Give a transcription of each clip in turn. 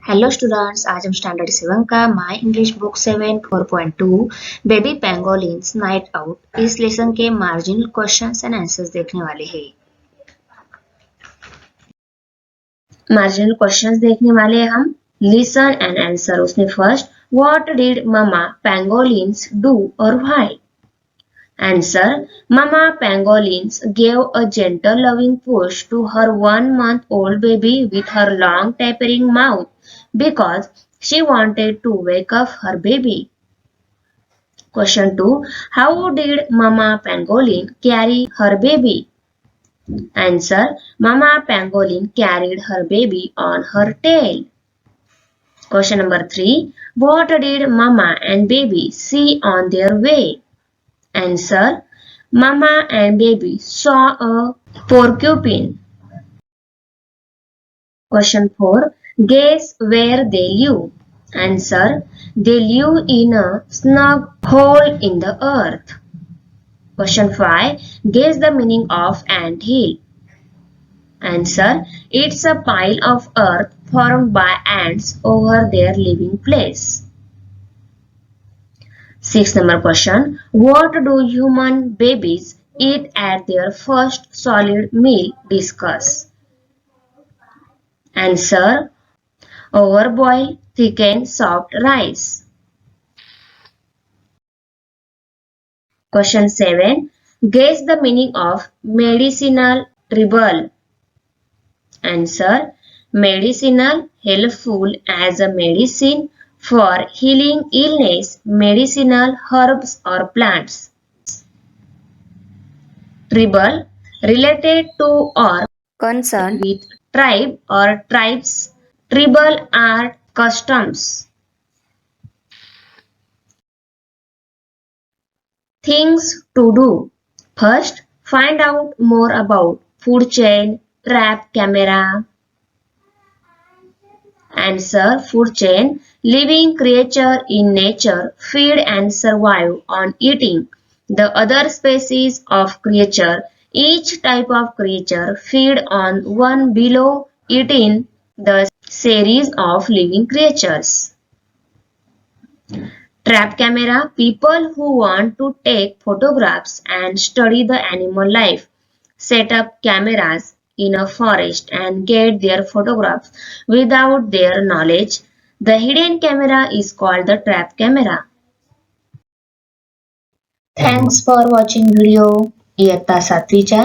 Hello students, आज हम standard 7 का my English book 7 4.2 baby pangolins night out इस लेसन के मार्जिनल क्वेश्चंस एंड आंसर्स देखने वाले हैं। मार्जिनल क्वेश्चंस देखने वाले हैं हम। Listen and answer. उसमें first, what did mama pangolins do और why? Answer. Mama Pangolins gave a gentle loving push to her 1-month-old baby with her long tapering mouth because she wanted to wake up her baby. Question 2. How did Mama Pangolin carry her baby? Answer. Mama Pangolin carried her baby on her tail. Question number 3. What did Mama and baby see on their way? Answer. Mama and baby saw a porcupine. Question 4. Guess where they live? Answer. They live in a snug hole in the earth. Question 5. Guess the meaning of ant hill. Answer. It's a pile of earth formed by ants over their living place. Sixth number question. What do human babies eat at their first solid meal? Discuss. Answer. Overboiled, thickened, soft rice. Question 7. Guess the meaning of medicinal tribal. Answer. Medicinal, helpful as a medicine for healing illness, medicinal herbs or plants. Tribal, related to or concerned with tribe or tribes. Tribal art customs. Things to do. First, find out more about food chain, trap camera. Answer. Food chain. Living creature in nature feed and survive on eating the other species of creature. Each type of creature feed on one below eating the series of living creatures. Trap camera. People who want to take photographs and study the animal life set up cameras in a forest and get their photographs without their knowledge. The hidden camera is called the trap camera. Thanks for watching video. इयत्ता 7वीच्या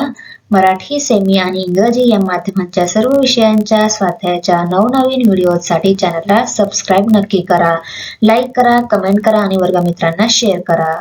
Marathi, semi आणि इंग्रजी या माध्यमांच्या सर्व विषयांच्या स्वाध्यायाच्या नवनवीन व्हिडिओसाठी चॅनलला subscribe नक्की करा, लाईक करा, कमेंट करा आणि वर्गमित्रांना शेअर करा.